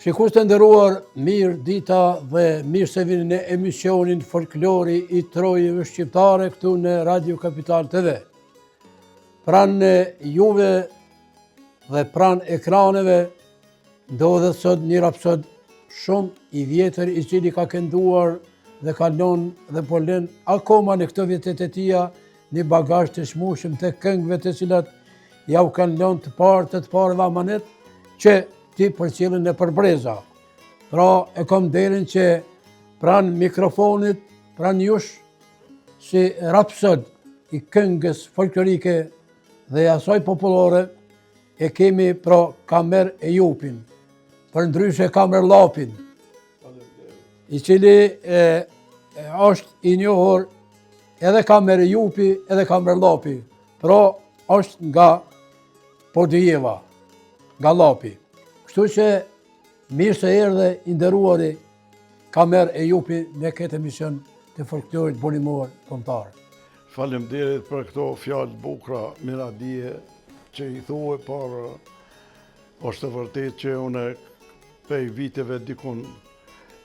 Shikues të nderuar, mirë dita dhe mirë se vini në emisionin Folklori i Trojave Shqiptare këtu në Radio Kapital TV. Pranë juve dhe pranë ekraneve ndodhet sot një rapsod shumë i vjetër i cili ka kënduar dhe ka lënë dhe po lën akoma në këto vjetet e tija një bagazh të shmushëm të këngëve të cilat ja u kanë lënë të parëve amanet që ti përcjellin në përbreza. Pra e kom derin që pranë mikrofonit, pranë jush, si rapsod i këngës folklorike dhe asaj popullore, e kemi pra Kamer Ejupin, për ndryshe Kamer Lapin, i cili është i njohur edhe Kamer Ejupi edhe Kamer Lapi, pra është nga Podujeva, nga Lapi. Kështu që mirë se erdhe i nderuari Kamer Ejupi në këtë emision të folklorit burimor kombëtar. Faleminderit për këto fjalë bukura, miradije që i thuaj, por është e vërtet që unë prej viteve dikun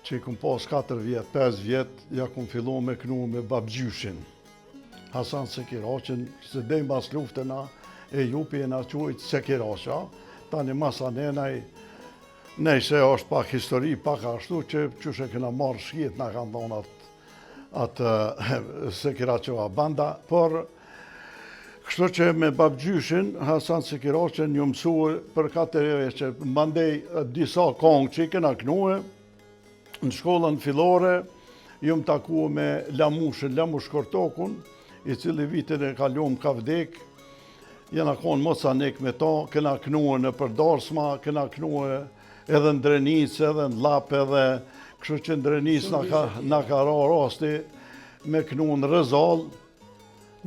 që i kum pas 4 vjet, 5 vjet, ja kum fillu me knu me babgjyshin. Hasan Sekiraqin, se dej mas luftena, Ejupi e na quajt Sekiraqa, tani masa nenaj, nejse është pak histori, pak ashtu që e këna marrë shkjet, na kanë thonë atë Sekiraqeva banda, por kështu që me babgjyshin, Hasan Sekiraqin ju mësue për 4 vjet që mandej disa kongë që i kena knue, në shkollën fillore, ju më taku me Lamushin, Lamush Kortokun, i cili vitin e kalum ka vdek, jena konë mocanik me ta, kena knue në përdarsma, kena knue edhe në Drenis, edhe në Lap, edhe kështu që në Drenis na ka ra rasti me knu në Rëzall,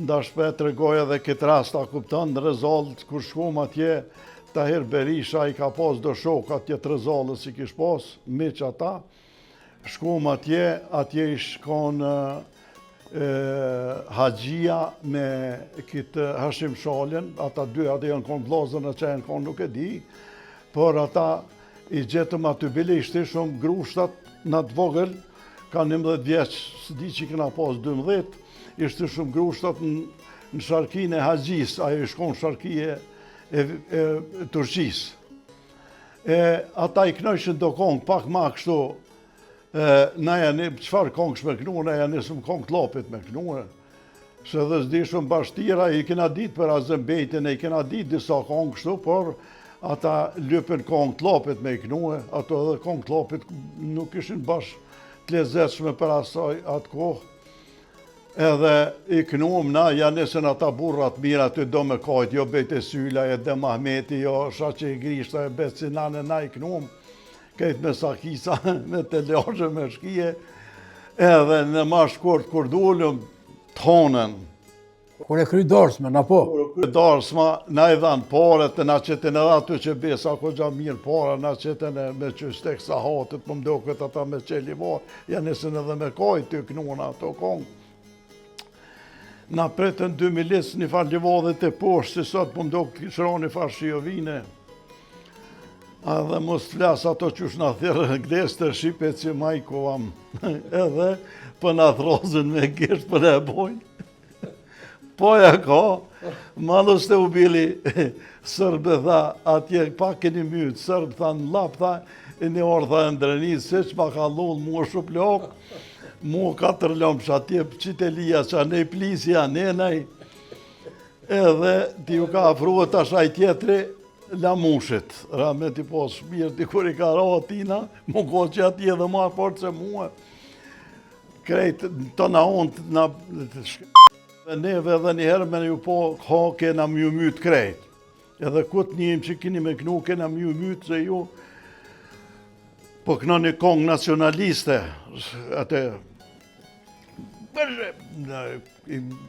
ndash për të regoj edhe këtë rast a kuptan, në Rëzall, kur shkum atje, Tahir Berisha i ka pas do shok atje të Rëzallës i kish pas, miq ata, shkum atje ish konë Haxhia me këtë Hashim Shalin, ata dy atë janë konë vllazër në qenë konë nuk e di, por ata i gjetëm aty bile ishte shumë grushtat në të vogël, ka 11 vjeç, së di që këna pas 12, ishte shumë grushtat në sharkin e Haxhis, ajo shkon sharkije e Turqis. Ata i knojshin do kongë, pak ma kështu, na janë qëfar kongësh me knuë, na janë nisëm kongë të Lapit me knuë, se dhe zdi shumë bashtira, i kena ditë për Azembejtin, i kena ditë disa kongë kështu, por ata lypën kongë të Lapit me i knuë, ato edhe kongë të Lapit nuk ishin bash të lezetshme për asaj atë kohë, edhe i knuëm na, ja nisën ata burrat mirë aty do me kajt, jo Bejt e Syla, e dhe Mahmeti, jo Shaqe i Grishta, e Becinane, na i knuëm, këtë me sakisa, me telajë, me shkije, edhe në ma shkurt kur dullëm tonën. Kur e kry darsmen, apo? Kur e darsma, na i dhanë pare, të na qëtën edhe aty që besa, ko gja mirë pare, na qëtën me qystek sa hatët, më mdo këtë ata me qeli varë, ja nisën edhe me kajtë të knuën ato kongë. Na pretën 2 milis një farë livadhet e poshtë, si sot më mdo këtë kishra një farë shiovine. A dhe mos të flasë ato qësh nga thirë gdes të shqipe që majkovam, edhe për nga throzën me gisht për e bojnë. Poja ka, malës të u bili sërbë tha, atje pak keni mytë, sërbë tha në Lap, tha, e një orë tha e ndreni, se që ma ka lullë mua shumë lopë, mua 4 lëmsh atje, qitelia që ne plisja, nenaj, edhe ti ju ka afruë të ashaj tjetëri, Lamushit, ramet i pas shmirë, ti kur i ka ra atina, më ko që ati edhe marë portë se mua. Krejt, të na onë, dhe neve edhe njëherë me ju po, ha kena mju mytë krejt. Edhe këtë njëm që kini me knu, kena mju mytë se ju, po këna një kongë nacionaliste, atë,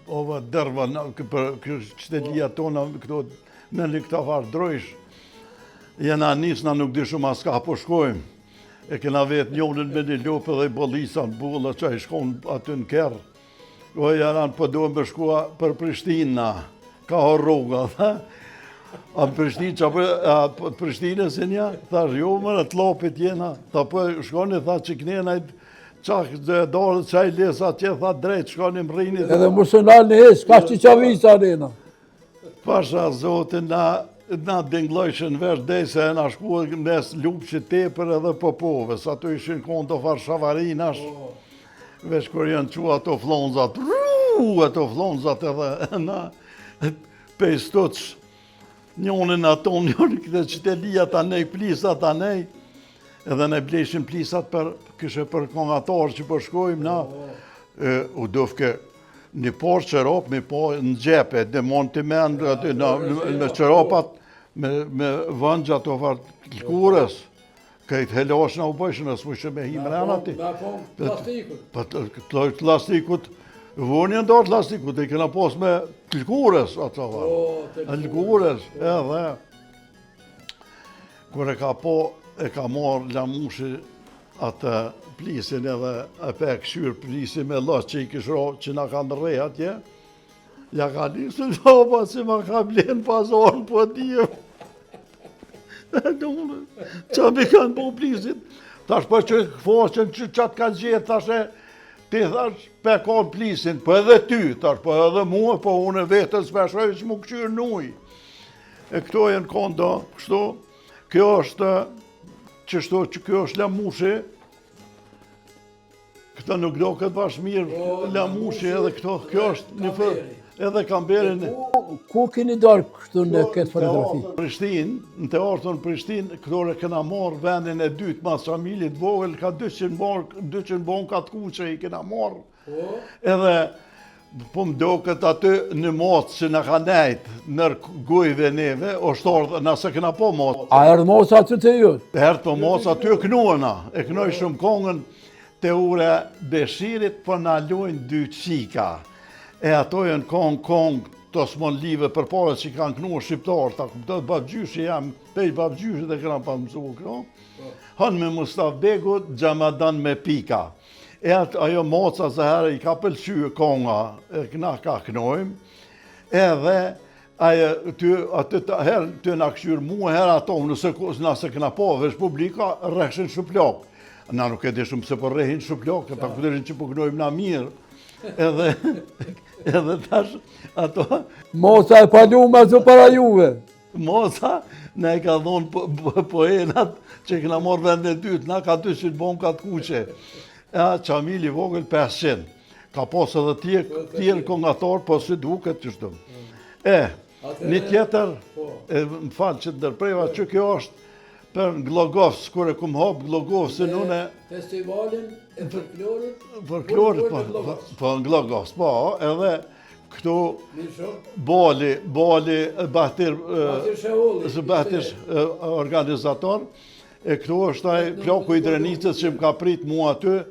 ova dërva, për qëtelia tona, këto, në një këta farë drojsh, jena nisë na nuk di shumë as ka po shkojmë. E kena vetë njonën me një lopë dhe i bolisa në bulla që i shkon aty në kerë. O janë po dojmë me shkua për Prishtina, ka rruga, dhe. A në Prishtinë, që të Prishtinës e nja, thash, jo më në të lopit jena, ta po shkoni, tha që kënena qak dorët qaj lesa që tha drejt, shkoni më rrini. Edhe musional në hes, ka që qavisa nena. Pasha zotin, na dinglojshën vesh dej se na shku nes lupë që tepër edhe popove, sa tu ishin konë të farë shavarinash, vesh kur janë qua ato flonzat, ato flonzat edhe na pejstuq, njonin ato, njonin këtë qitelia të nej, plisat të nej, edhe ne bleshin plisat kështë për kongator që përshkojmë na, u dofke një por qërop, mi po në gjepe, dhe mund të menë me qëropat, me vëndja të farë lkurës, këtë helosh në u bëjshën, nësë më me himren ati. Me po plastikut. Të plastikut, voni ndorë plastikut, i këna pos me lkurës, ato farë. Lkurës, edhe. Kër e ka marrë lamushi atë plisin edhe e pe këshyrë plisin me lës që i këshro që na kanë rej atje, ja ka njësë të doba që ma ka blenë pazorën po t'jem. Qa mi kanë po plisin? Thash për që foshën që qatë kanë gjithë, thashe, ti thash pe kanë plisin, po edhe ty, thash, po edhe mua, po unë vetës peshoj që mu këshyrë nuj. E këto e në kondo, kështu, kjo është që kjo është lamushi, këta nuk do këtë bashkë mirë, lamushi edhe këto, kjo është një fërë, edhe kamberin. Ku keni darë kështu në këtë fotografi? Në teatrën Prishtinë, këtore këna marë vendin e dytë mas familit vogël, ka 200 bonka të kuqe i këna marë. Edhe, po më do këtë aty në motë që në ka nejtë nër gujve neve, o shtorë nëse këna po motë. A erdhë moca aty të ju? Erdhë po moca aty e kënuana, e kënoj shumë kongën të ure Beshirit, për në lujnë 2 qika. E ato e në kongë të smon live për pare që kanë kënuar shqiptarë, ta këpëtët babgjyshi jam, pej babgjyshi dhe këna pa mësu këno. Hënë me Mustaf Begu, Gjamadan me pika. E ajo moca se herë i ka pëlqyë konga, e këna ka kënojmë, edhe aty herë të nga këshyrë mua, herë ato, nëse këna po, vesh publika, rrëshin shuplok. Na nuk e di shumë se për rrehin shuplok, ta këtërin që po kënojmë na mirë, edhe tash ato... Moca e palume zë para juve. Moca, ne ka dhonë poenat që këna morë vend e dytë, na ka 200 bonka të kuqe. Qamili vogël 500, ka posë edhe tjerë kongator, po si duket që shtëm. Një tjetër, më falë që të ndërpreva, që kjo është për Glogovës, kër e kumë hopë Glogovës, se nune... Festivalin e folklorit? Folklorit, po në Glogovës, po, edhe këtu boli, Bahtir organizator, e këtu është taj ploku i Drenicës që më ka prit mua aty,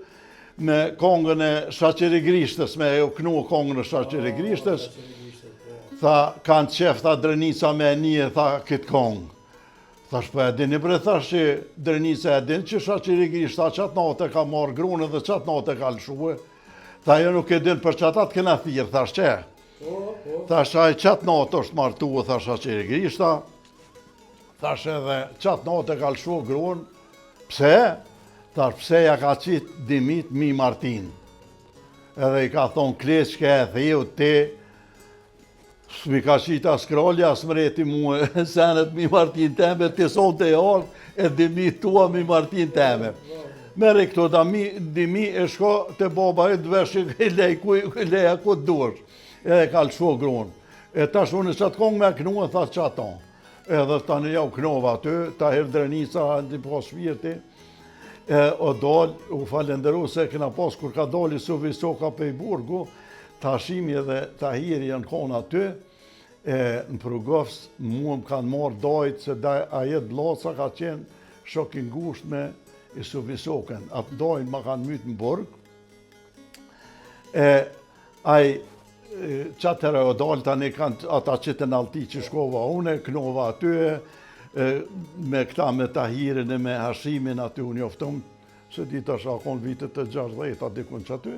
me kongën e Shaqeri Grishtës, me e kënu kongën e Shaqeri Grishtës, tha, kanë qef, tha, Drenica me një, tha, këtë kongë. Thash, po e dini bre, thash që Drenica e din që Shaqeri Grishta qatë natë ka marrë grunë dhe qatë natë ka lëshue. Tha, jo nuk e din për qatat këna thirë, thash që. Thash, a i qatë natë është martuë, thash Shaqeri Grishta. Thash edhe qatë natë ka lëshue grunë. Pse? Thash, pse ja ka qitë Dimit Mi Martin. Edhe i ka thonë kleçke e thiu ti, s'mi ka qita skrolja, s'mreti mu e senet Mi Martin teme, ti son të jarë, e Dimit tua Mi Martin teme. Mere këto da Dimi e shko të baba e dveshi e leja ku të duesh. Edhe ka lëshu grunë. E tash unë qatë kongë me kënu e tha qaton. Edhe tani ja u knova aty, ta herë Drenica, në po shpirti. O dollë, u falenderu se këna pas kur ka dolli Suvisoka pe i burgu, Tashimi edhe Tahiri janë konë aty, në Prugovës mua më kanë marrë dojtë se ajet bloca ka qenë shokin gusht me i Suvisoken. Atë dojnë ma kanë mytë në burg. Qatëre o dollë tani kanë ata qitën alti që shkova une, knova aty, me këta me Tahirin e me Hashimin aty unë joftëm, se dita shë akon vitet të 60 dikun që aty,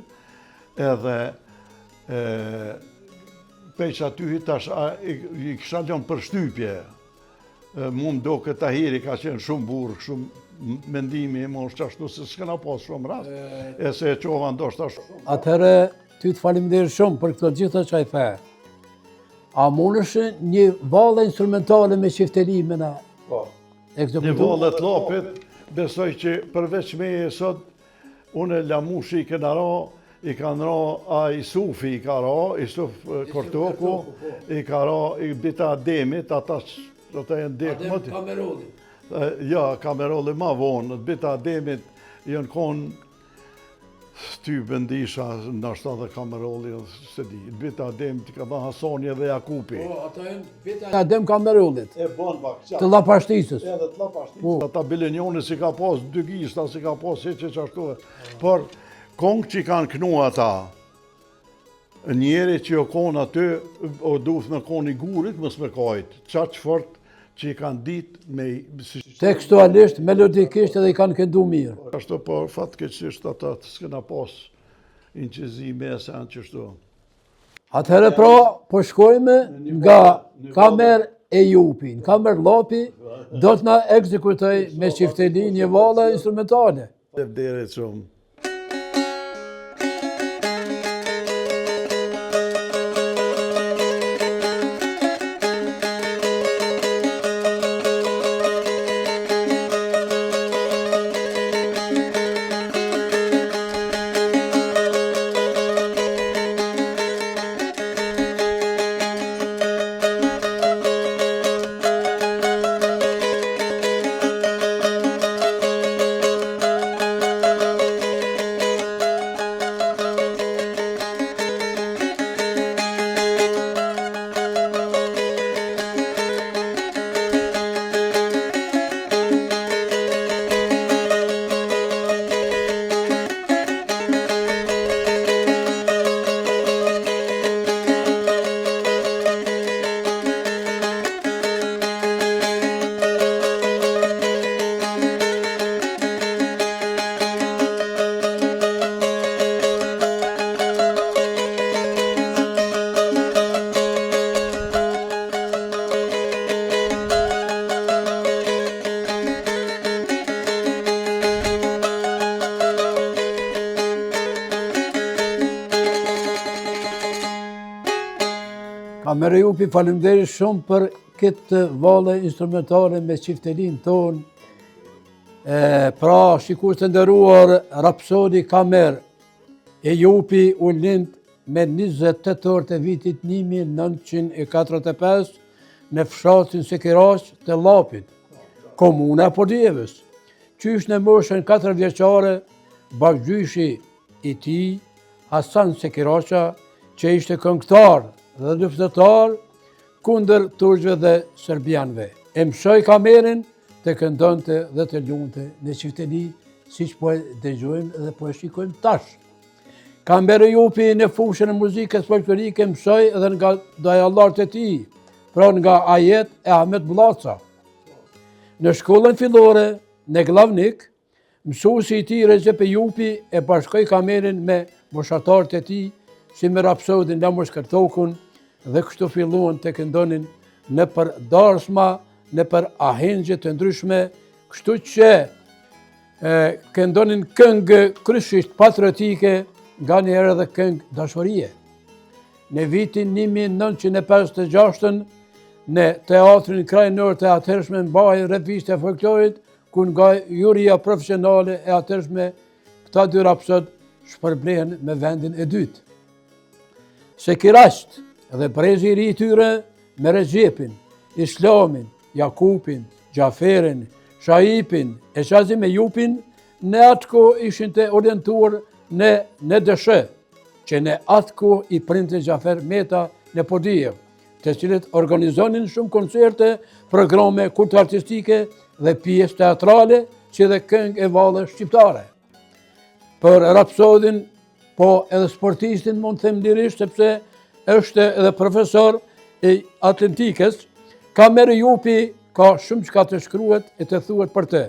edhe pej që aty tash i kësha ljonë për shtypje, mund do këtë Tahiri ka qenë shumë burg, shumë mendimi i mosh ashtu se s'kena pas shumë rast. E se e qova ndoshta shumë. Atëherë, ty të faleminderit shumë për këto gjitha që ai the. A mundesh një vallë instrumentale me çiftelimën e Një vallë të llopit, besoj që përveç meje sot, unë Lamushi i kena ra, i kanë ra ai Sufi i ka ra, Isuf Kortoku, i ka ra i bita Ademit, ata janë dekmët. Kamerolli. Ja, Kamerolli ma vonë, bita Ademit janë konë ty bëndisha, nështë dhe Kamerolli, se di, bita Ademit ka dha Hasoni dhe Jakupi. Ata janë bita Adem Kamerollit, E bon bak, të Llapashtisës. edhe të Llapashtisës. Ata Bilenjoni si ka pas, dy gista si ka pas, që qashtu. Por, kongë që i kanë knu ata, njeri që jo konë aty, o duhet me konë i gurit, mës me kajt, qatë fort që i kanë ditë me... Tekstualisht, melodikisht edhe i kanë këndu mirë. Ashtu, por fatkeqësisht ata të s'kena pas inqizi me sen qështu. Atëherë pra, po shkojme nga Kamer e Jupi. Kamer Llapi do të na ekzekutoj me çifteli një vallë instrumentale. Devderit shumë. Kamer e Jupi, faleminderit shumë për këtë vallë instrumentale me çiftelin tonë. Pra, shikues të nderuar, Rapsodi Kamer e Jupi u lind me 28 orë të vitit 1945 në fshatin Sekiraq të Llapit, komuna e Podjevës. Qysh në moshën 4 vjeçare, bashkëgjyshi i tij, Hasan Sekiraqa, që ishte këngëtar dhe luftëtar kundër turqëve dhe serbianëve. E mësoi Kamerin të këndonte dhe të luante në çifteli, siç po e dëgjojmë dhe po e shikojmë tash. Kamer e Jupi në fushën e muzikës folklorike mësoi edhe nga dajallarët e tij, pra nga Ajet e Ahmet Bullaca. Në shkollën fillore në Glavnik, mësuesi i tij Recep e Jupi e bashkoi Kamerin me moshatarët e tij, si me Rapsodin Lamush Kartokun, dhe kështu filluan të këndonin në për darsma, në për ahengje të ndryshme, kështu që këndonin këngë kryesisht patriotike, nga njëherë edhe këngë dashurie. Në vitin 1956, në teatrin krajnor të atëhershme mbahej revistë e folklorit, ku nga juria profesionale e atëhershme, këta dy rapsod shpërblehen me vendin e dytë. Sekiraq dhe brezi i ri i tyre me Recepin, Islamin, Jakupin, Gjaferin, Shaipin e Shazim e Jupin, në atë kohë ishin të orientuar në dëshë, që në atë kohë i printe Gjafer Meta në Podjev, të cilët organizonin shumë koncerte, programe kulturartistike dhe pjesë teatrale, që dhe këngë e vallë shqiptare. Për Rapsodin, po edhe sportistin mund të them lirisht, sepse është edhe profesor e atletikës, Kamer e Jupi ka shumë çka të shkruhet e të thuhet për të.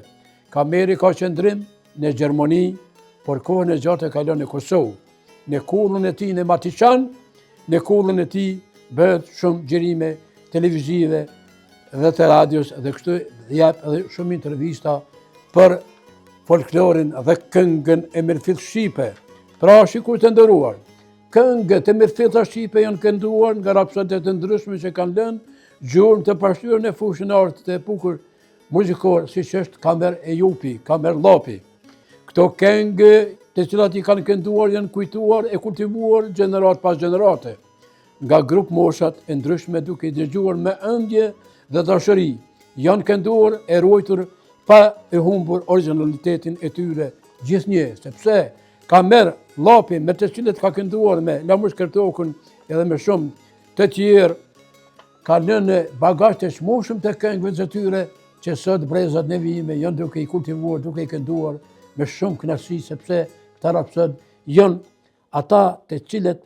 Kameri ka qëndrim në Gjermani, por kohën e gjatë e kalon në Kosovë. Në kullën e tij në Matiqan, në kullën e tij bëhet shumë gjerime televizive dhe të radios dhe kështu jep edhe shumë intervista për folklorin dhe këngën e mirëfillt shqipe. Pra, shikues të nderuar, këngët e mirëfillta shqipe janë kënduar nga rapsodet të ndryshme që kanë lënë gjurmë të pashtyrë në fushën e artit të bukur muzikor, siç është Kamer Ejupi, Kamer Llapi. Këto këngë të cilat i kanë kënduar janë kujtuar e kultivuar gjenerat pas gjenerate nga grup moshat e ndryshme duke i dëgjuar me ëndje dhe dashuri. Janë kënduar e ruajtur pa e humbur originalitetin e tyre gjithnjë, sepse Kamer Llapi me të cilët ka kënduar me Lamur Shkërtokun edhe me shumë të tjerë ka lënë bagazh të çmueshëm të këngëve të tyre që sot brezat në vijime janë duke i kultivuar, duke i kënduar me shumë kënaqësi, sepse këta rapsod janë ata të cilët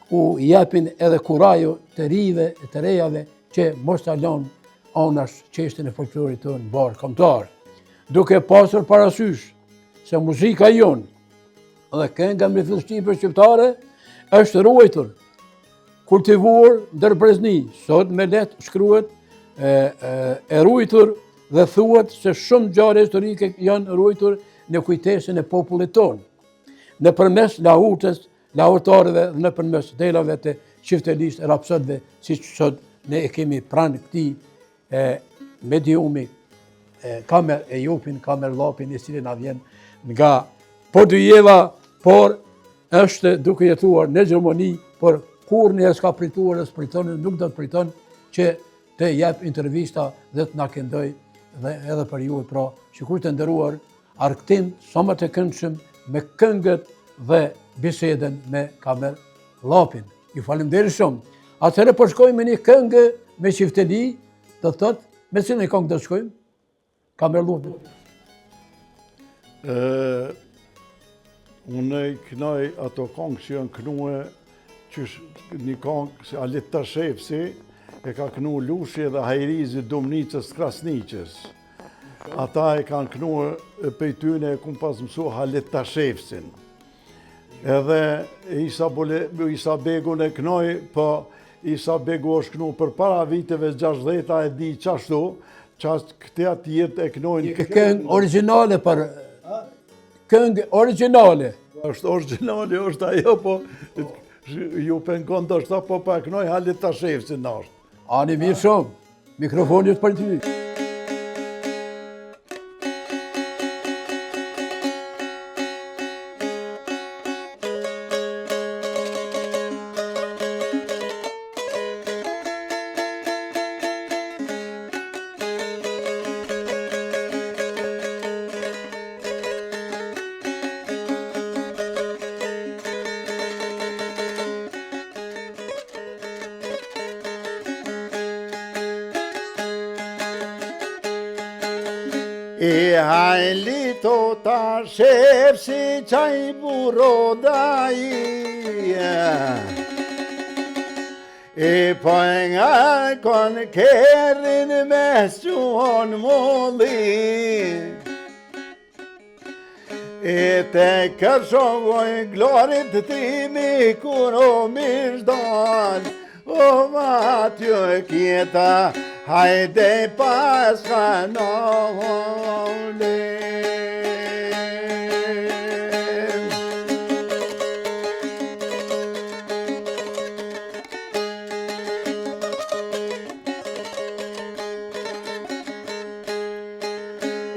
u japin edhe kurajo të rive e të rejave që mos ta lënë anash çështjen e folklorit tonë mbar kombëtar. Duke pasur parasysh se muzika jonë dhe kënga mirëfillt shqiptare është ruajtur, kultivuar ndër brezni, sot me lehtë shkruhet e ruajtur dhe thuhet se shumë ngjarje historike janë ruajtur në kujtesën e popullit tonë, nëpërmes lahutës, lahuttarëve dhe nëpërmes delave të çiftelisë rapsodëve, siç sot ne e kemi pranë këtij mediumi Kamer Ejupin, Kamer Llapin, i cili na vjen nga Podujeva, por është duke jetuar në Gjermani, por kur ne s'ka prituar e s'priton, nuk do të priton që të jep intervista dhe të na këndoj dhe edhe për ju, pra, shikues të nderuar, argëtim sa më të këndshëm me këngët dhe biseden me Kamer Llapin. Ju faleminderit shumë. Atëherë po shkojmë me një këngë me çifteli, do të thotë, me cilën këngë do të shkojmë? Kamer Llapin. Unë i kënaj ato këngë që janë kënue, që një këngë se Alit Tashefsi e ka kënu Lushi dhe Hajrizi Dumnicës Krasniqës. Ata e kanë kënu pej tyne e kumë pas mësu Alit Tashefsin. Edhe Isa Begun e kënoj, po Isa Begu është kënu për para viteve 60 e di qashtu, këte atjet e kënojnë... Këngë originale për... Këngë originale. Është originale, është ajo, po ju pengon të është, po pa kënoj Alit Tashefsin në është. Ani mirë shumë, mikrofonit për ty. E Alito Tashefsi qaj burro daj, e po nga kon kerin me shuon molli, e te kërshovoj glorit timi kur o mishdal, o matjo kjeta, hajde pas kanole.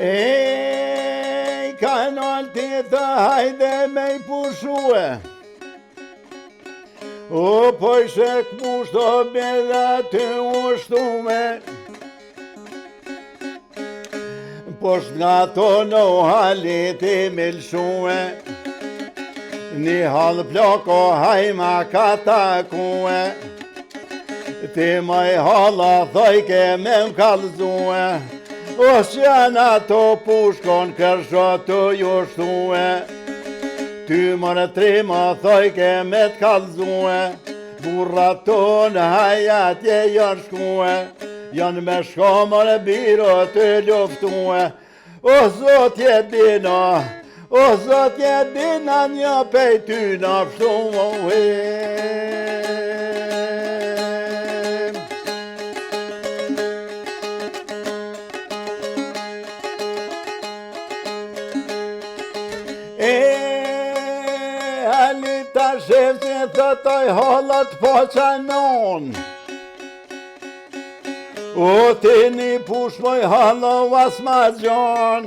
Ej, kanal tita, hajde me I pushue. O pojse këmushto beda të ushtume, posht nga to në halit I milshue, një halë plako hajma ka takue, ti maj hala thojke me m'kallzue, o s'jan ato pushkon kërsho të jushtue, ty mërë trima thojke me t'kallzue, burra tonë hajatje janë shkue, janë me shko mërë biro të luftue. O zotje dina, o zotje dina, një pej ty në pështume. Halita shefë që thotoj hallat po qanon. O ti një push moj hallo vas ma gjon.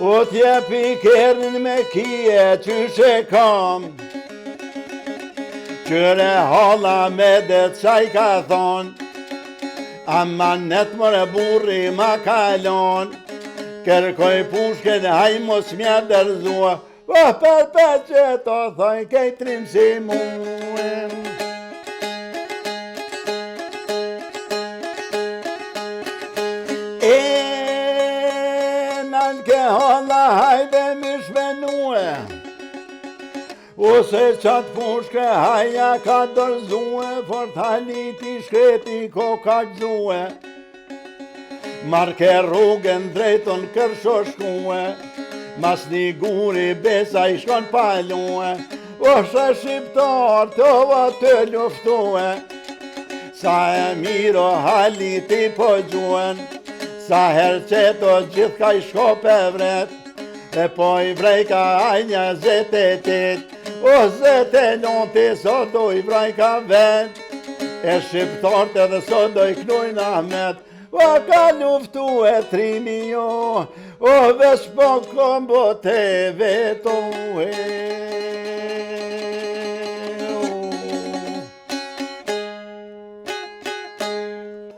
O t'jepi kernin me kije qyshe kam. Qyre halla me det qaj ka thon. Amma net mëre burri ma kalon. Kërkoj pushke dhe haj mos mja dërzua. për që të thoj kejtrim si muem. Nan ke halla hajde mi shvenue. Ose qatë pushke haja ka dërzue, fort haliti shkreti ko ka gjue. Marke rrugën drejton kërsho shkue, mas një guri besa i shkon palue. Oshe shqiptar të va të luftue, sa e miro haliti po gjuen. Sa her që të gjithë ka i shko për vret, e po i vrejka aj një zete tet. O zete lonti sot do i vrejka vet, e shqiptarët edhe sot do i knujnë Ahmet. O ka luftu e trimi jo, o vesh po kombo te veto e.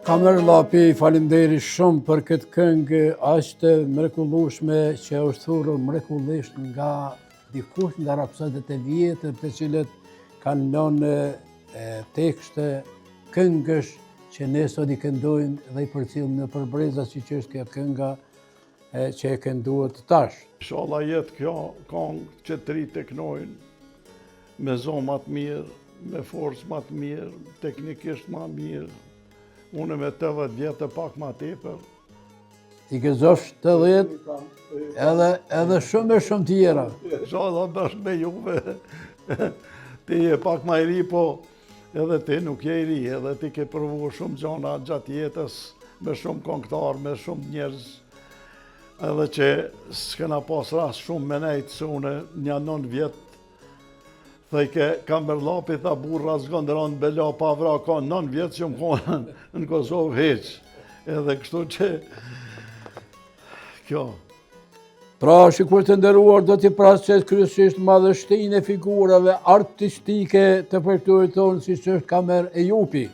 Kamer Lapi, falimderi shumë për këtë këngë ashtë mrekullueshme që është thurur mrekullisht nga dikush nga rapsodet e vjetër të cilët kanë lënë tekste këngësh që ne sot i këndojmë dhe i përcjellim në përbreza si që është kjo kënga që e kënduhet tash. Inshallah jetë kjo këngë që të ri të kënojnë me zonë më të mirë, me forcë më të mirë, teknikisht më mirë. Unë me 80 vjetë pak ma tepër. I gëzosh 80 edhe shumë e shumë tjera. Inshallah bashkë me juve. Ti je pak ma i ri, po edhe ti nuk je i ri, edhe ti ke provu shumë gjona gjatë jetës, me shumë këngëtar, me shumë njerëz. Edhe që s'kena pas rast shumë me nejtë, se une një 9 vjetë, thej ke Kamer Lapi, tha burra zgëndëron bela pa vra, ka 9 vjetë që më konën në Kosovë heq. Edhe kështu që kjo. Pra, shikur të nderuar, do t'i praset kryesisht madhështinë e figurave artistike të përktuarit tonë, si që është Kamer Ejupi,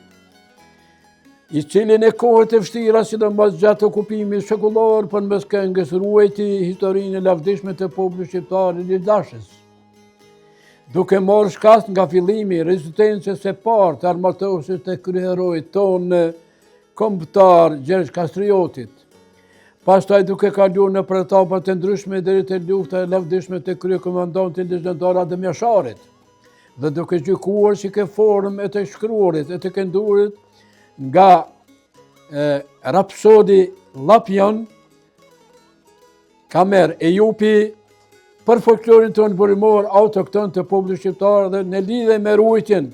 i cili në kohët e vështira, sidomos gjatë okupimit shekullor, përmes këngës ruajti historinë e lavdishme të popullit shqiptar i Lidashës. Duke marrë shkas nga fillimi rezistencës së parë të armatosit të kryeheroit tonë kombëtar Gjergj Kastriotit. Pastaj duke kaluar në për etapa të ndryshme deri te lufta e lavdishme të kryekomandantit legjendar Adem Jasharit, dhe duke gjykuar si ke formë e të shkruarit e të këndurit nga rapsodi Lapjan, Kamer Ejupi, për folklorin tonë burimor autokton të popullit shqiptar dhe në lidhje me ruajtjen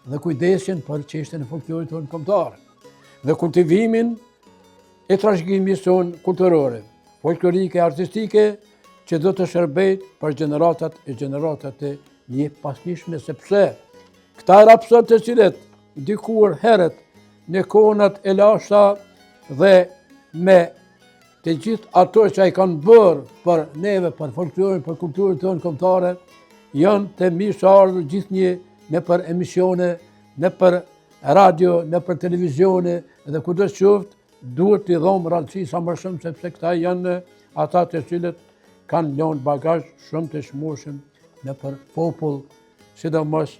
dhe kujdesjen për çështjen e folklorit tonë kombëtar dhe kultivimin e trashëgimisë tonë kulturore, folklorike, artistike, që do të shërbejë për gjeneratat e njëpasnjshme, sepse këta rapsod të cilët dikur herët në kohënat e lashta dhe me të gjithë ato që ai kanë bërë për neve, për folklorin, për kulturën tonë kombëtare, janë të mirë ardhur gjithnjë në për emisione, në për radio, në për televizione, dhe kudo që qoftë, duhet t'i dhomë rëndësi sa më shumë, sepse këta janë ata të cilët kanë lënë bagazh shumë të shmueshëm në për popull, sidomos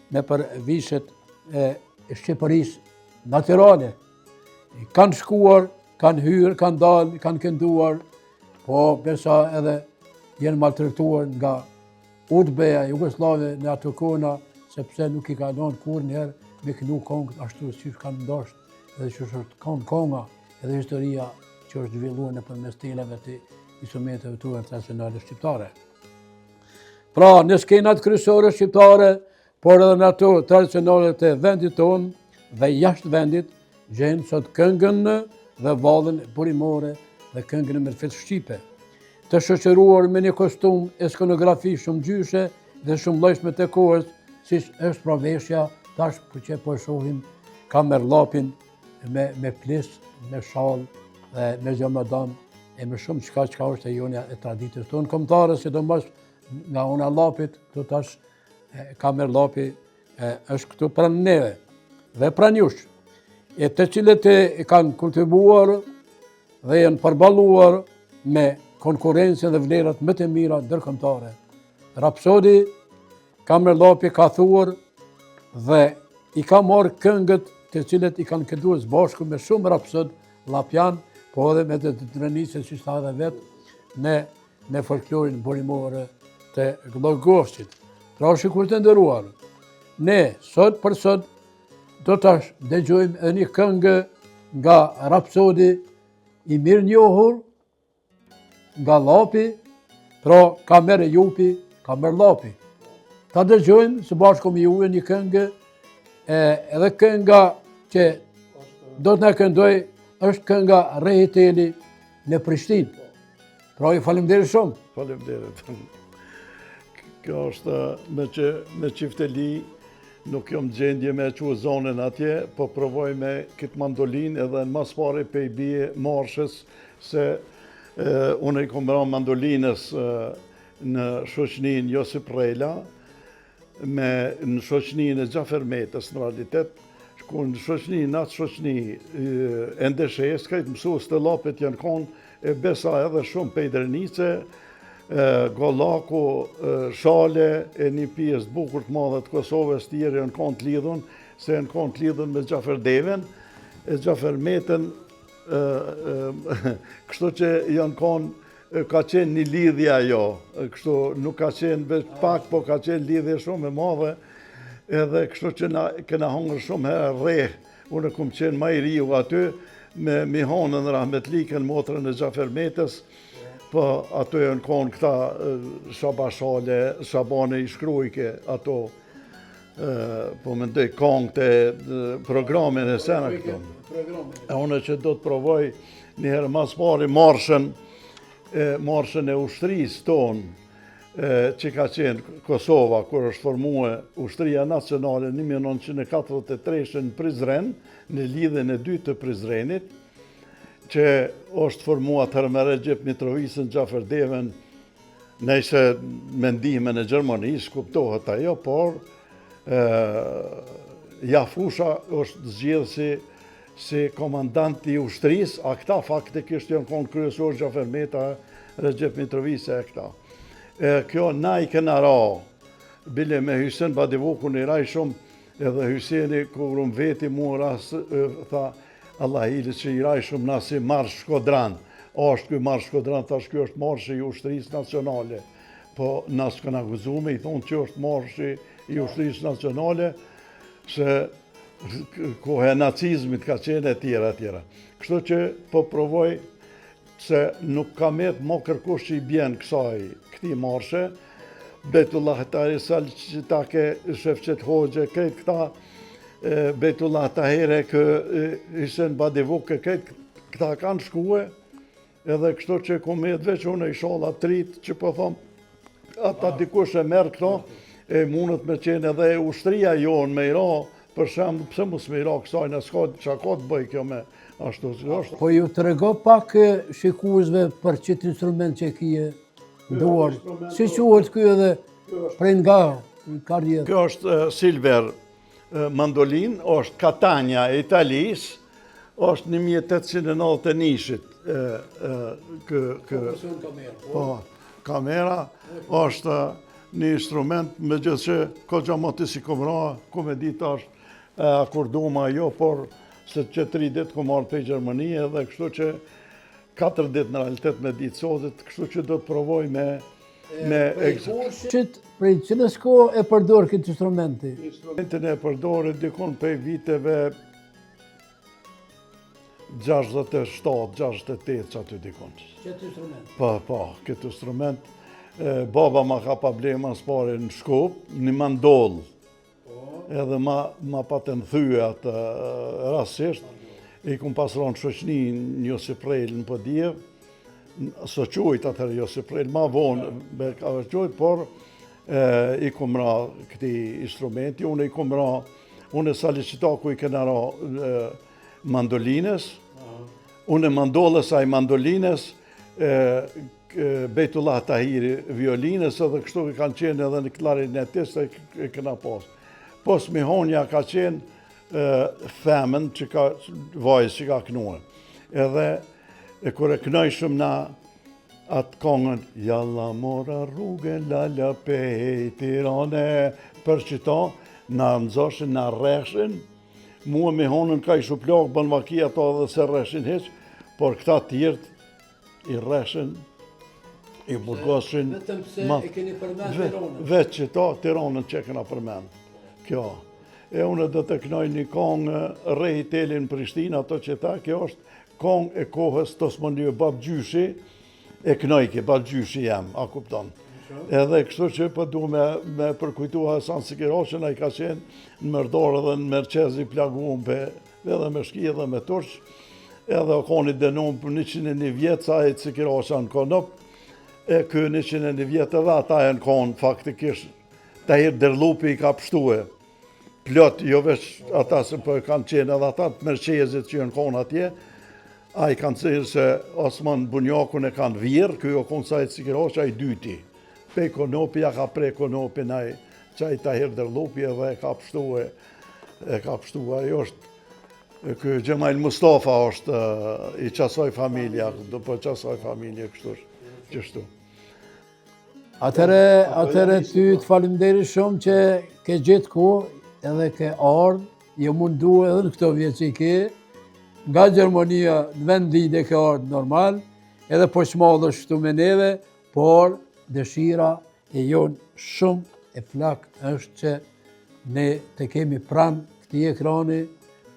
në për viset e Shqipërisë natyrale. Kanë shkuar, kanë hyrë, kanë dalë, kanë kënduar, po besa edhe jenë maltretuar nga udhbeja Jugoslave në ato kohëna, sepse nuk i ka lënë kur njerë me kënu kongët ashtu si kanë ndosht, edhe që është konga, edhe historia që është zhvilluar në përmes stileve të instrumenteve tuaja tradicionale shqiptare. Pra, në skenat kryesore shqiptare, por edhe në ato tradicionale të vendit tonë dhe jashtë vendit, gjenë sot këngën dhe vallën burimore dhe këngën e mërfet shqipe. të shoqëruar me një kostum e skonografi shumë gjyshe dhe shumë llojshme të kohës, siç është pra veshja tash që po shohim kamerllapin me plis, me shall dhe me xhamadan e me shumë çka është e jonja e traditës tonë kombëtare, sidomos nga ona llapit, këtu tash kamerllapi është këtu pranë neve dhe pranë jush, e të cilët e kanë kultivuar dhe janë përballuar me konkurencën dhe vlerat më të mira ndërkombëtare. Rapsodi kamerllapi ka thuar dhe i ka marrë këngët të cilët i kanë kënduar së bashku me shumë rapsod llapian, po edhe me të drenisë që tha edhe vetë në folklorin burimore të Llogosit. Pra shikues të nderuar, ne sot për sot do të dëgjojmë edhe një këngë nga rapsodi i mirë njohur nga llapi, pra Kamer Ejupi, Kamerllapi. Ta dëgjojmë së bashku me juve një këngë, edhe kënga që do të na këndoj është kënga Rehiteli në Prishtinë. Pra ju faleminderit shumë. Faleminderit. Kjo është me qifteli, nuk jam gjendje me që zonën atje, po provoj me këtë mandolin edhe në mas pare pe i bie marshës, se unë i kom ra mandolinës në shoqnin Josip Rejla, në shoqnin e Gjafer Metës në realitet, ku në shoqni, në atë shoqni e ndeshes, kajtë mësus të lapet janë konë, e besa edhe shumë pejdrenice, Gollaku, Shale, e një pjesë të bukur të madhe të Kosovës tjerë janë konë të lidhun, se janë konë të lidhun me Gjafer Deven, e Gjafer Metën, kështu që janë konë, ka qenë një lidhja jo, kështu nuk ka qenë veç pak, po ka qenë lidhje shumë e madhe, edhe kështu që kena hongër shumë herë rreh, unë kom qenë ma i riu aty, me Mihonën Rahmetlikën, motrën e Gjafer Metës, po ato e në konë këta Shabashale, Shabane i Shkrujke, ato, po më ndoj kongë të programin e sena këto. E unë që do të provoj njëherë mas pari marshën e ushtrisë tonë, që ka qenë Kosova, kur është formue ushtria nacionale 1943 në Prizren, në lidhjen e dytë të Prizrenit, që është formua të me Recep Mitrovisën, Gjafer Deven, nëjse me ndihmën e Gjermanisë, kuptohet ajo, por Jafusha është zgjedhë si komandant i ushtrisë, a këta faktikisht janë konë kryesor Gjafer Meta, Recep Mitrovisë e këta. Kjo na i kena ra, bile me Hysen Badivokun i raj shumë, edhe Hyseni, kur unë veti mu ras, tha, Allah hili që i raj shumë nasi Marsh Shkodran. Ashtë këj Marsh Shkodran, tash kjo është marshi i ushtrisë nacionale. Po nësë këna gëzume, i thonë që është marshi i ushtrisë nacionale, se kohë e nacizmit ka qenë e tjera. Kështu që po provoj se nuk ka metë mo kërkush që i bjenë këti marshe, Betullah Tarisal që ta ke Shefqet Hoxhe, krejt këta, Betullah Tahere, Hysen Badivuk, këta kanë shkue, edhe kështu që komet veç unë i shola trit, që po thomë, ata dikush e merë këto, e mundët me qenë edhe ushtria jonë me i ra, për shemë, pëse mus me i ra kësaj, në s'ka që ka të bëj kjo me ashtu që është. Po ju të rego pak shikuesve për qëtë instrument që kje duar, si quhet kjo edhe prej nga karriere? Kjo është Silver mandolin, është Catania e Italis, është 1891-shit. Kamera është një instrument, me gjithë që ko gjamati si komra, ku me ditë është akorduma jo, por se që 3 ditë ku marrë për Gjermënie, dhe kështu që 4 ditë në realitet me ditë sotit, kështu që do të provoj me Prej cilës ko e përdor këtë instrumenti? Instrumentin e përdore dikon për viteve 67-68 që aty dikon. Këtë instrument? Po, këtë instrument. Baba ma ka problema së pare në Shkup, një mandoll. Edhe ma patën thyë atë rasisht. I kum pasron shoqni një Josip Rejl në Podjev, së qujt atër, jo se prej ma vonë me ka qujt, por i kom ra këti instrumenti, unë i kom ra, unë e salicita ku i kena ra mandolines, unë e mandolës a i mandolines, Bejtullah Tahiri violinës, edhe kështu i kanë qenë edhe në klarinetist e këna pas. Pos Mihonja ka qenë femën që ka vajzë që ka kënue. Edhe kur e kënojshëm na atë kongën Jalla mora rrugë, lala pej Tirane, për qëta na nëzoshin, na rreshin, mua Mihonën ka i shuplok, bën maki ato edhe se rreshin heq, por këta tjertë i rreshin, i burgoshin. Vetëm se e keni përmend Tiranën. Vetë që ta, Tiranën që e kena përmend. Kjo. E unë do të kënoj një kongë Rej Telin Prishtinë, ato që ta, kjo është kongë e kohës të Osmanlijë Babgjyshi, e kënojke, Babgjyshi jam, a kupton. Edhe kështu që për du me përkujtu Hasan Sikiroqën, a i ka qenë në Mërdorë dhe në Merqezi plaguun edhe me shki edhe me turq, edhe o koni denon për 101 vjetë, sa e Sikiroqën në konop, e kë 101 vjetë edhe ata e në konë faktikisht, Tahir Derlupi i ka pështue, plot, jo veç ata se për kanë qenë edhe ata të Merqezit që në konë atje, a i kanë cërë se Osman Bunjakun e kanë virë, kjo konë Sajt Sikiroqa i dyti. Pe konopi, ja ka pre konopi naj, qaj Tahir Derlupi edhe e ka pështue, ajo është, kjo Gjemail Mustafa është i qasoj familja, do për qasoj familje kështu. Atëre ty të falimderi shumë që ke gjithë ku edhe ke ardhë, je mundu edhe në këto vjetë që i ke, nga Gjermania në vendi dhe ke ardhë normal, edhe po shmadhë shtu me neve, por dëshira e jonë shumë e flak është që ne të kemi pranë këti ekrani,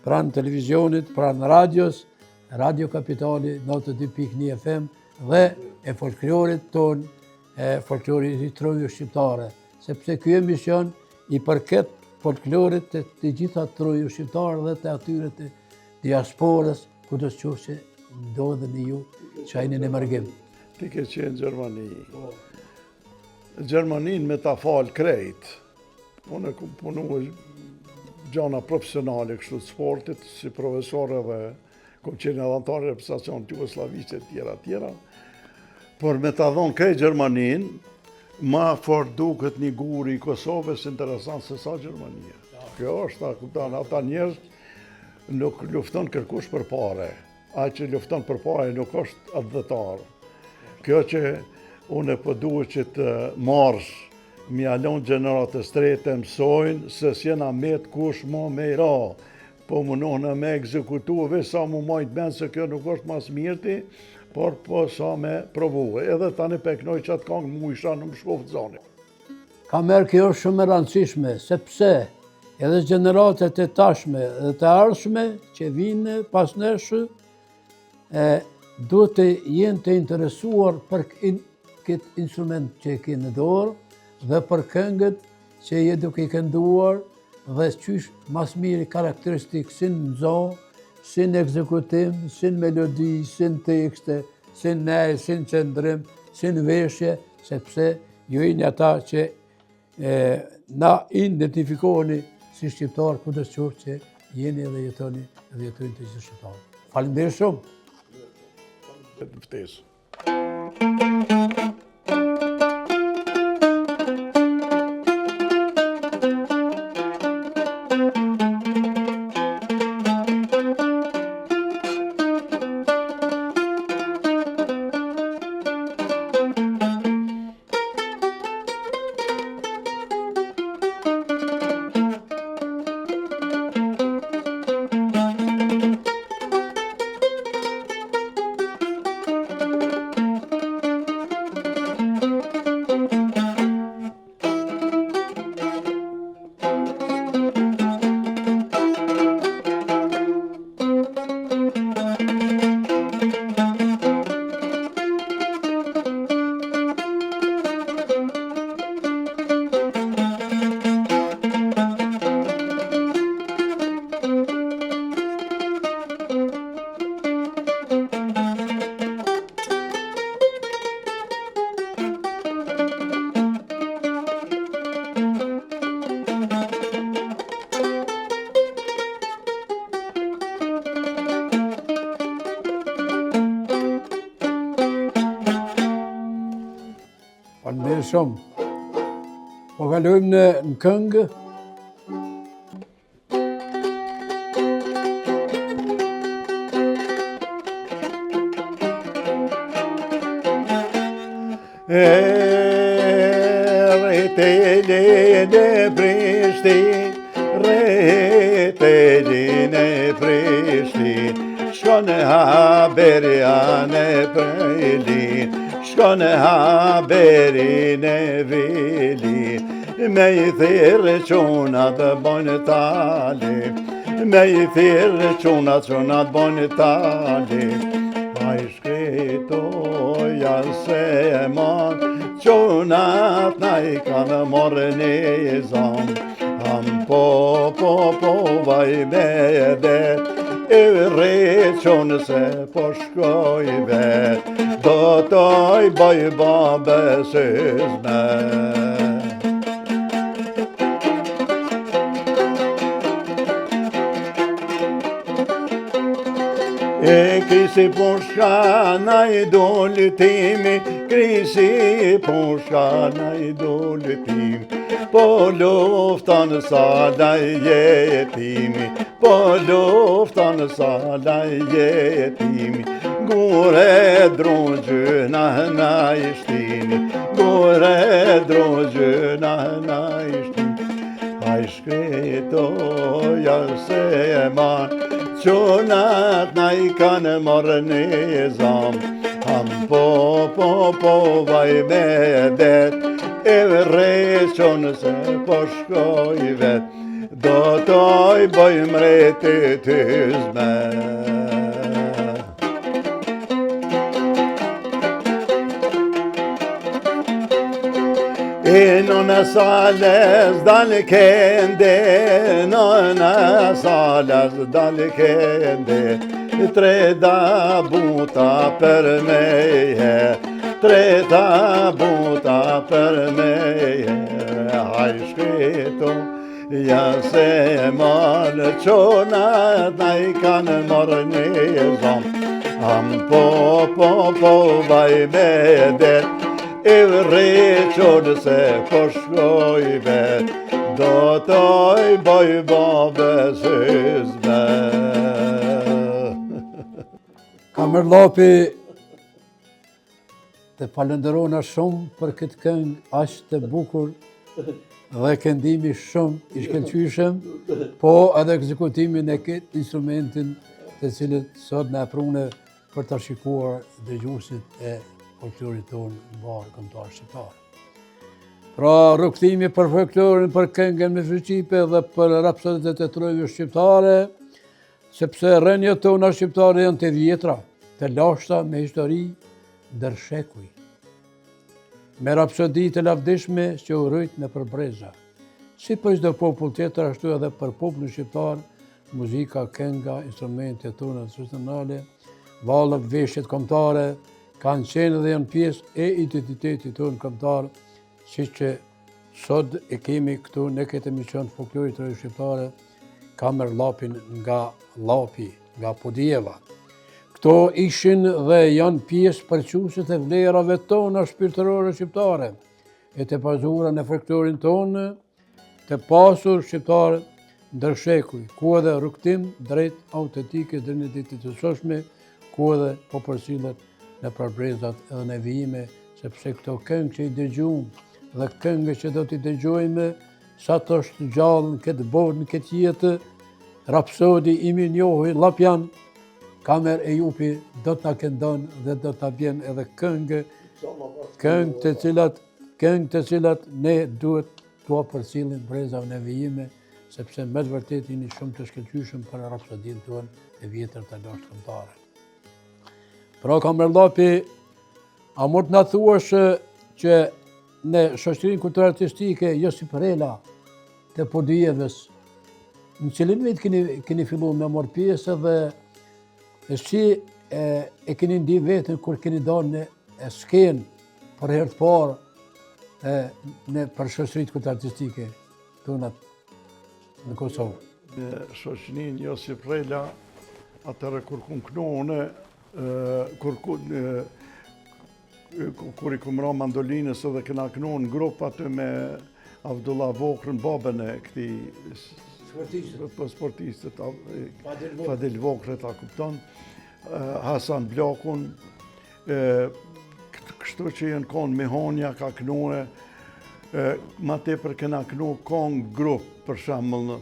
pranë televizionit, pranë radios, Radio Kapitali 92.1 FM dhe e folklorit tonë, folklorit i trojë shqiptare, sepse kjo emision i përket folklorit të gjitha trojë shqiptare dhe të atyre të diasporës, ku të qofë që ndodhen ju që ajnë në mërgim. Ti ke qenë Gjermani. Gjermanin me ta falë krejt. Unë e kom punu gjana profesionale kështu të sportit, si profesor edhe kom qenë edhe antarë reprezentacion të Jugoslavisë e tjera. Por me ta dhonë krejt Gjermanin, ma fort duket një guri i Kosovës interesant se sa Gjermania. Kjo është, ata njerëz nuk lufton kërkush për pare. Ai që lufton për pare nuk është adhëtar. Kjo që unë po duhet që të marrësh, mi alon gjeneratës trete mësojnë se s'jena met kush mo me i ra. Po mundohna me ekzekutuve sa mu majtë ben se kjo nuk është mas mirti, por po sa me provuhe. Edhe tani peknoj që atë kongë mu isha në më shkoftë zoni. Ka merë kjo shumë e rëndësishme, sepse edhe gjeneratet e tashme dhe të ardhshme që vinë pas neshë, duhet të jenë të interesuar për këtë instrument që e ke në dorë dhe për këngët që je duke i kënduar dhe qysh mas miri karakteristikë si në zonë, si në ekzekutim, si në melodi, si në tekste, si në nej, si në qëndrim, si në veshje, sepse ju jeni ata që na identifikoheni si shqiptar, ku të qoftë që jeni edhe jetoni edhe jetojnë të gjithë shqiptarë. Faleminderit shumë. Ftesë. Faleminderit shumë. Po kalojmë në këngë. Retelin e Prishtin, retelin e Prishtin, shkon haberin e Prelin, shkon haberin e Velin, me I thirrë çunat bojnë tali, me I thirrë çunat bojnë tali, a I shkretoja se man, çunat na I kanë morë një zam, po vaj me det, e rreqon se po shkoj vet, do toj baj babesizme. E krisi pushka na I dolitimi, krisi pushka na I dolitimi, po luftan sala jetimi, po luftan sala jetimi, gure drungjëna na I shtini, gure drungjëna na I shtini, a I shkretoja se man, çunat na I kanë marrë një zam, po vaj me det, e rreqon se po shkoj vet, do toj bëjmë retitizme. E nona Sales dal kende, nona Sales dal kende, tre tabuta per me, tre tabuta per me, hai scritto, ja se mal çunat na I kanë marrë një zam, po vaj me det, e rreqon se po shkoj vet, do toj baj babesizme. Kamerllapi të falenderona shumë për këtë këngë aq të bukur dhe këndimi shumë I shkëlqyshëm, po edhe ekzekutimin e këtë instrumentin të cilët sot na prune për ta shikuar dëgjuesit e folklorit tonë në barë kombëtar shqiptar. Pra rukëthimi për folklorin, për këngën me Shqipe dhe për rapsoditë e trojve shqiptare, sepse rënjët tona shqiptare janë të vjetra, të lashta me histori ndër shekuj, me rapsodi të lavdishme që u rrit në përbreza. Si për çdo popull tjetër, ashtu edhe për popullin shqiptar, muzika, kënga, instrumentet tona tradicionale, vallët, veshjet kombëtare, kanë qenë dhe janë pjesë e identitetit tonë kombëtar, si që sot e kemi këtu në këtë emision folklorit të shqiptare, Kamerllapin nga Llapi, nga Podijeva. Këto ishin dhe janë pjesë përçuese të vlerave tona shpirtërore shqiptare, e të pasura në folklorin tonë, të pasur shqiptare ndër shekuj, ku edhe rrugtim drejt autentikës dhe identitetit të sotshme, ku edhe po përcillet në përbrezat edhe në vijime, sepse këto këngë që I dëgjojmë dhe këngë që do t'i dëgjojmë, sa të është gjallë në këtë botë, në këtë jetë, rapsodi I minjohi Llapian, Kamer e Jupi do t'na këndon dhe do t'a bjen edhe këngë të cilat ne duhet t'ua përcillim brezave në vijime, sepse me të vërtet jeni shumë të shkëlqyshëm për rapsodinë tonë e vjetër të lashtë kombëtare. Pra Kamerllapi, a mund t'na thuash që në shoqërinë kulturore artistike Josip Rela të Podijevës, në cilin vit keni filluar me marrë pjesë dhe si e keni ndi vetën kur keni dalë në skenë për herë të parë për shoqëritë kulturore artistike tona në Kosovë? Në shoqërinë Josip Rela, atëherë kur kur kur I kom ra mandolinës edhe kena kënu në grup aty me Abdullah Vokrën, babën e këti sportistët, Fadil Vokrë, ta kupton, Hasan Blakun, kështu që jenë konë Mihonja ka kënue, ma tepër kena kënu konë grup, për shembull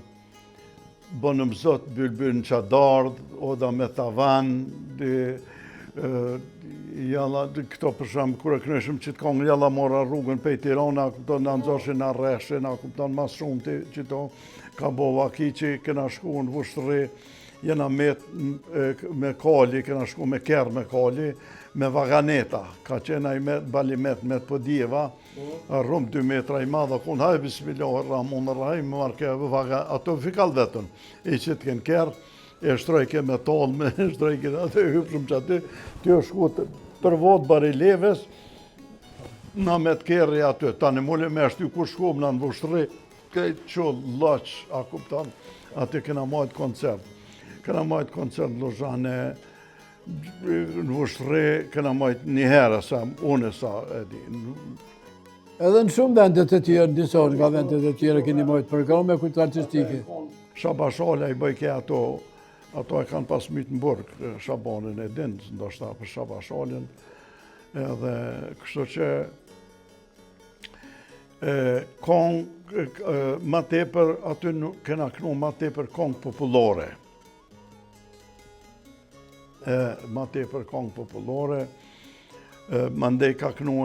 Bonëm Zot, Bylbyn Qadardh, Oda me Tavan, jalla, këto për shembull, kur e kënëshëm që të kongë, jalla mora rrugën pej Tirana, kupton, në nxoshin në Reshe, na kupton, mas shumë të që to, ka bova ki që kena shku në Vushtëri, jena me kali, kena shku me kerë me kali, me vaganeta, ka qena I met balimet, met pëdjeva, rrum 2 metra I madha, kun haj bismillahirrahmanirrahim, rahim, marke ato fikall vetën, I që të kënë kerë, e shtrojke me talme, shtrojke atë hypshëm që aty, ty është shku për vot barileves, na me të kerri aty, tani mule me ashtu ku shkum në Vushtëri, këtë që lëq, a kuptan, aty kena majtë koncert. Kena majtë koncert në Lozane, në Vushtëri, kena majtë një herë, sa unë sa e di. Edhe në shumë vendet e tjera, në disa nga vendet e tjera keni majtë programe kulturë artistike. Shabashala I bëjke ato e kanë pas mytë në burg, Shabanin e din, ndoshta për Shabashalin, edhe kështu që ma tepër, aty kena kënu ma tepër kong popullore. Ma tepër kong popullore, mandej ka kënu,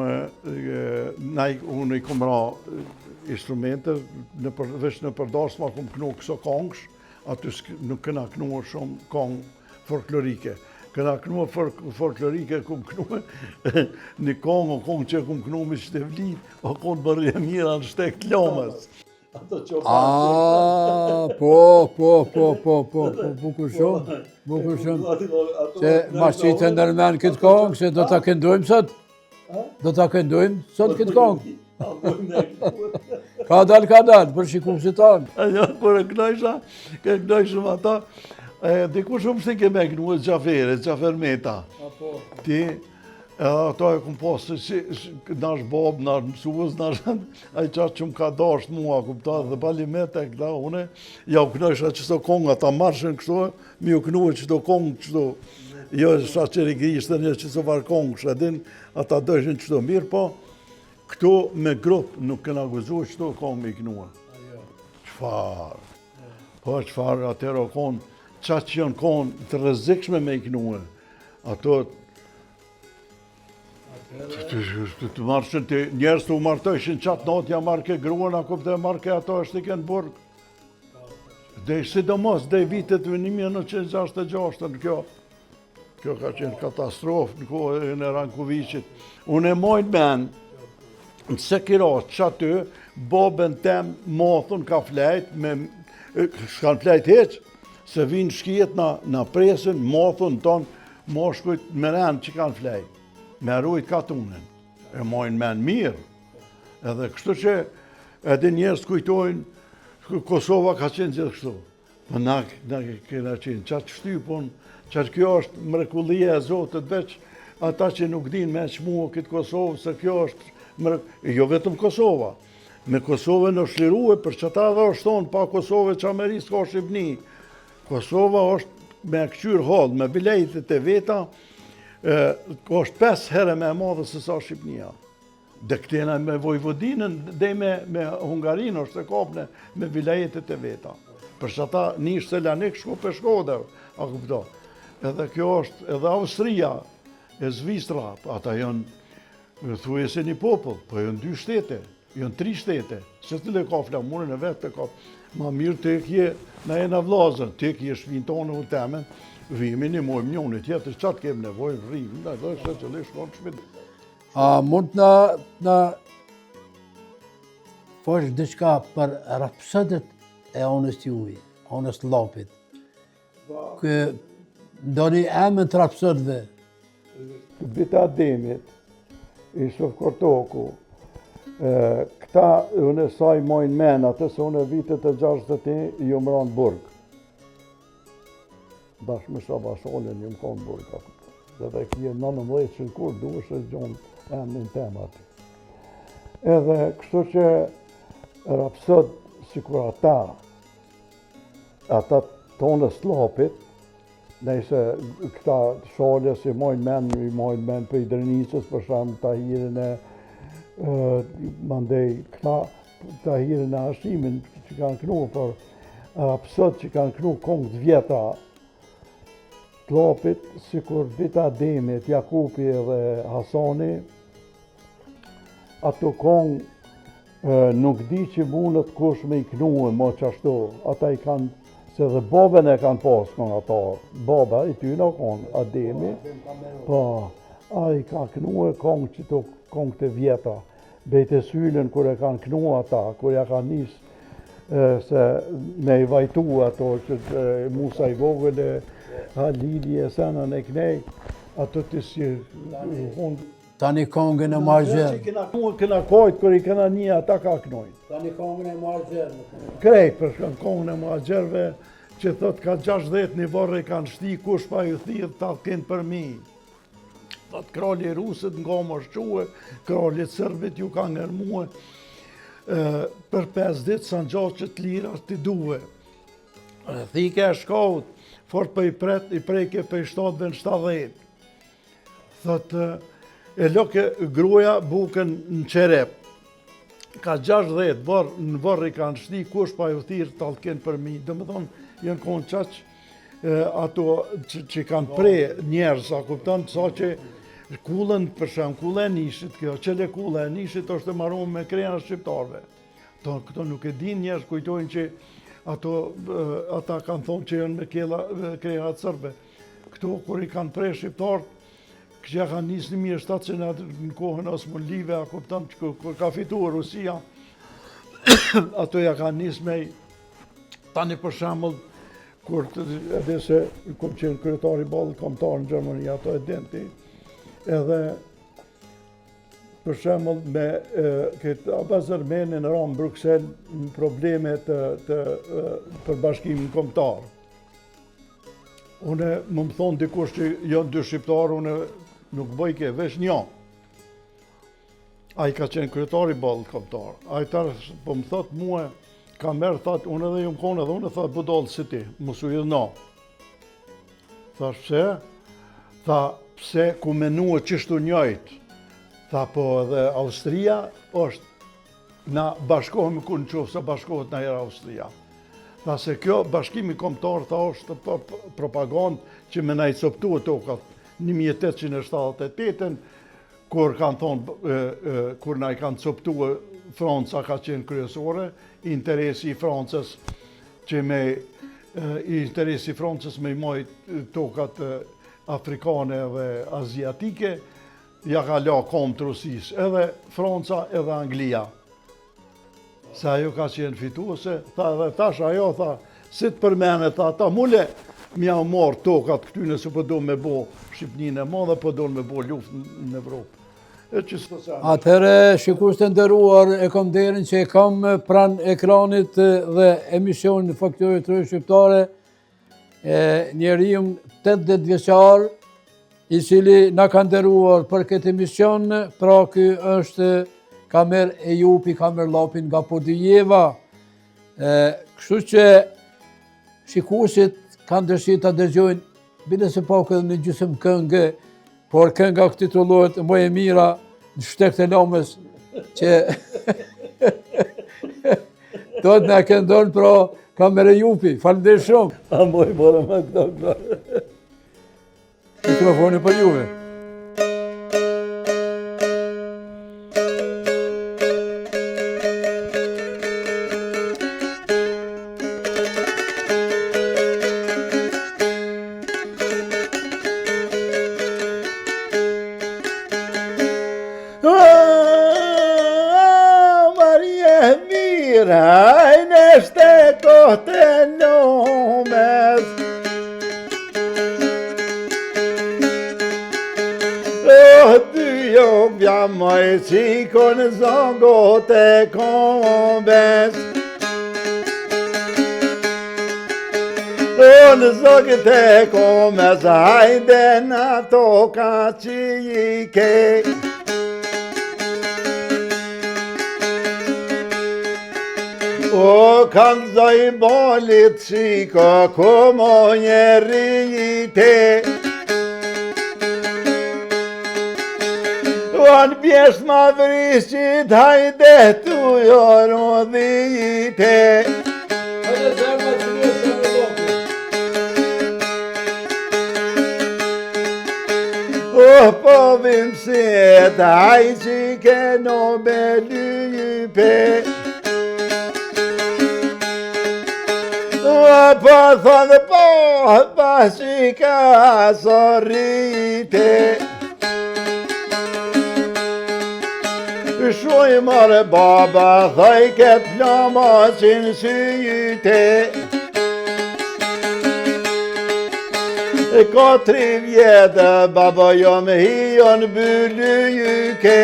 unë I kom ra instrumente, veç në përdarsë ma kom kënu këso kongsh, aty nuk kena kënu shumë kong folklorike. Kena kënu folklorike, kom kënu një kong që kom kënu me shtevli, o konë bërë e mira në shtek lomës. Bukur shumë. Se mas që I të ndërmen këtë kong, se do të këndojmë sot. Do të këndojmë sot këtë kong. Ka dal, për shikum si tanë. Ajo, për e knajshëm ata, diku shumë shtë ke me kënu e Gjafer Meta. Ti, ato e kumë posë, nash babë, nash mësuës, a I qatë që më ka dasht mua, kupta, dhe balimet e këta, une, ja u knajshë qëto kongë, ata marshën kështu, mi u kënu e qëto kongë qëto, jo sa qëri grishtë, një qëto var kongë, shedin, ata dëshën qëto mirë, po, këtu me grupë nuk këna gëzu qëto kongë me I kënua. Qfarë? Po, qfarë, atër o konë, qatë që janë konë të rrezikshme me I kënua. Ato, të marëshën të njerës të u martëshin qatë natë, ja marrë ke gruan, a kupte marrë ke ato është I kënë burg. Dhe sidomos, dhe vitet në 1966, në kjo ka qenë katastrofë në kohën e Rankovicit. Unë e mojnë men, në Sekirat që aty, babën tem mothën ka flejt, s'kan flejt heq, se vinë shkijet na presin, mothën tonë, moshkujt me rënë që kanë flejt. Me rujt katunën, e mojnë men mirë. Edhe kështu që edhe njerës kujtojnë, Kosova ka qenë gjithë kështu. Për na kena qenë qatë shtypun, qatë kjo është mrekullia e Zotit, veç ata që nuk din me qmua këtë Kosovë, se kjo është, jo vetëm Kosova. Me Kosovë në shlirue, për që ta dhe është thonë, pa Kosovë që Amerisë ka Shqipni. Kosova është me këqyrë hodë, me bilejtet e veta, është 5 herë me madhe se sa Shqipnia. Dhe këtena me Vojvodinën, dhe me Hungarinë është e kapne me vilajetet e veta. Për që ata nishë Selanik shko për Shkodër, a kupto. Edhe kjo është, edhe Austria, e Zvistra, ata janë, thujese një popull, po janë 2 shtete, janë 3 shtete. Se të le ka flamurin e vetë të ka, ma mirë të kje në e në vlazën, të kje shvinë tonë u temen, vimi një mojmë njone tjetër, qatë kemë nevojë, rrimë, dhe shë që le shkonë shmitë. A mund në fosh diçka për rapsëdet e onës t'juj, onës t'lapit. Kë ndoni emën të rapsëdve. Bita Demit, I Shuf Kortoku, këta unë saj mojnë men, atës unë vitet e 60 ju më ranë burg. Bashkë me Shabashalin ju më kanë burg. Dhe kje 19 që në kur duesh e gjonë emnin tem aty. Edhe kështu që rapsot sikur ata tonë slopit, nëse këta sholja si mojnë men për i Drenicës, për shembull Tahirin e mandej këta Tahirin e Hashimin që kanë knu, por rapsot që kanë knu kongë vjeta slopit, sikur dita Ademit, Jakupi dhe Hasani, ato kongë nuk di që mundët kush me i knuën, mo qashtu, ata i kanë, se dhe babën e kanë pas kënë ata, baba i ty në konë, Ademi, po, a i ka knuë kongë që të kongë të vjeta, bejtë sylën kër e kanë knuë ata, kër ja kanë nisë se me i vajtu ato që Musa i vogël e Halili e Senën e knej, ato të si Tani kongën e margjer. Këna kojtë kër i këna një ata ka knojnë. Tani kongën e margjer. Krej për kongën e margjerve që thot ka 60 një vorë i kanë shti kush pa ju thirë ta kënë për mi. Thot kralli rusët nga më shquë, kralli sërbit ju ka ngërmuë për 5 ditë sa në gjatë që të lira të duhe. Thike e shkaut, fort për i prejke për i 7 dhe në 70. Thot e loke gruja bukën në qerep. Ka 60 në vërë i kanë shti, kush pa ju thirë të alken për mi. Dhe më thonë, jënë konë qaq ato që kanë pre njerës, a kuptan, sa që kullën, për shemë, kullë e nishit kjo, qële kullë e nishit është të marumë me krejna shqiptarve. Këto nuk e din njerës, kujtojnë që ata kanë thonë që jënë me krejna të sërbe. Këto, kur i kanë pre shqiptarët, që ja ka njësë 1700 në kohën Osmanlive, a kuptam që kër ka fituar Rusia, ato ja ka njësë me tani për shembull, kur edhe se kom qenë kryetari ballë kombëtar në Gjermani, ato e denti, edhe për shembull me këtë Abazermenin ra në Bruxelles në probleme të përbashkimin kombëtar. Une më thonë dikush që janë dy shqiptarë, une nuk bëjke, vesh një. A i ka qenë kryetari ballë kombëtar. A i tarë, po më thotë mua, ka merë, thotë, unë edhe ju më konë, edhe unë thotë, budalë si ti, mësu i dhe na. Thash, pse? Tha, pse ku menua qishtu njëjtë. Tha, po edhe Austria është, na bashkohemi ku në qofë se bashkohet na jera Austria. Tha, se kjo bashkimi kombëtar, tha, është propagandë që me na i coptu tokat. 1878, kur kanë thonë, kur na i kanë coptu Franca ka qenë kryesore, interesi i Francës që interesi i Francës me i mojtë tokat afrikane dhe aziatike, ja ka la kom të Rusisë, edhe Franca edhe Anglia. Se ajo ka qenë fituese, tha edhe tash ajo, tha, si të përmene, tha, ta mule, mja marë tokat këty nëse po do me bo Shqipninë e madhe, po do me bo luft në Evropë. Atëherë, shikus të ndëruar, e kom derin që e kam pran ekranit dhe emisionin Faktori Trojë Shqiptare, njeriun 80 vjeçar, i cili na ka ndëruar për këtë emision, pra ky është Kamer Ejupi, Kamer Lapin nga Podijeva. Kështu që shikusit kanë dëshirë të dëgjojnë bile se pak edhe në gjysmë këngë, por kënga titullohet Më e mira në shtek të lomës, që do të na këndon pra Kamer Ejupi. Faleminderit shumë. A moj bërë me këto. Mikrofoni për juve. Hajnë shtekot e nomes, dy jo bja moj qikon zongot e kombes. Në zongot e kombes, hajde në toka që i ke. O kanë zaj balit qika, ko mo njeri te. Onë pjesë ma vrishqit, hajde tu jorë dhite. Hajde zërma që një zërma lopi. O po vimësit, haj që ke no me lype. Po thonë po, që ka sorrite. Shuj mare baba, thaj këtë plama që në syjte. Ka 3 vjetë, baba jom hion bëllyke.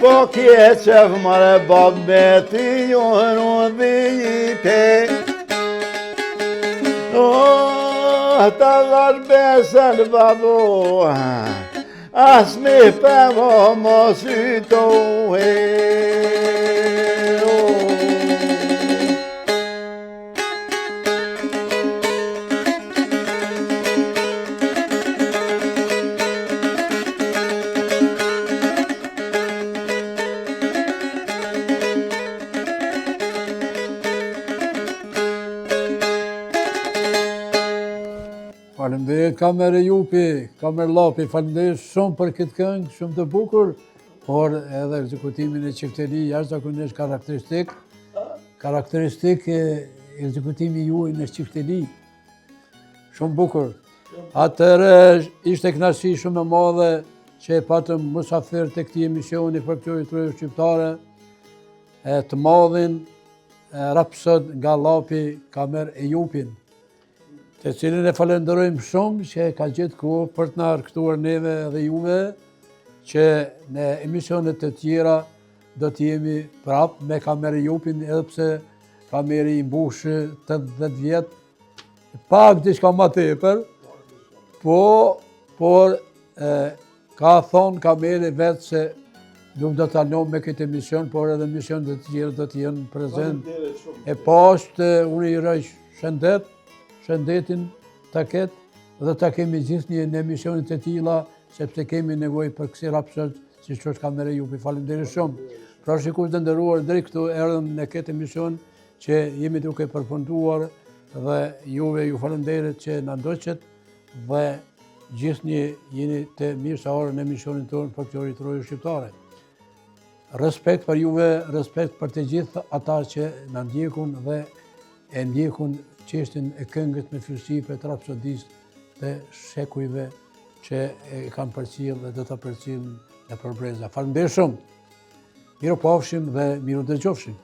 Po kje qef mare bab me ti jonë dhite. Ta var besen babo, as mi pevo mos ytohe. Faleminderit Kamer Ejupi, Kamer Llapi, faleminderit shumë për këtë këngë, shumë të bukur, por edhe ekzekutimin e çifteli jashtëzakonisht karakteristik ekzekutimi juaj në çifteli. Shumë bukur. Atëherë ishte kënaqësi shumë e madhe që e patëm musafir të këtij emisioni folklori trojë shqiptare, të madhin rapsod nga Llapi Kamer Ejupin, të cilin e falenderojmë shumë që ka gjetë kohë për të na argëtuar neve dhe juve që në emisionet të tjera do të jemi prapë me Kamer Ejupin, edhe pse Kameri i mbush 80 vjet, pak diçka më tepër, por ka thonë Kameri vetë se nuk do të alon me këtë emision, por edhe emisionet të tjera do të jenë prezent. E poshtë unë i rrej shëndetin ta ketë dhe ta kemi gjithnjë në emisionet e tilla, sepse kemi nevojë për kësi rapsod si që është Kamer Ejupi. Faleminderit shumë. Pra shikues të nderuar, deri këtu erdhëm në këtë emision që jemi duke përfunduar dhe juve ju faleminderit që na ndoqët dhe gjithnjë jeni të mirësearë në emisionin tonë folklori trojë shqiptare. Respekt për juve, respekt për të gjithë ata që na ndjekun dhe e ndjekun çështjen e këngës me fyrësi për të rapsodistë të shekujve që e kanë përcjell dhe do ta përcjellin në përbreza. Faleminderit shumë. Miru pafshim dhe miru dëgjofshim.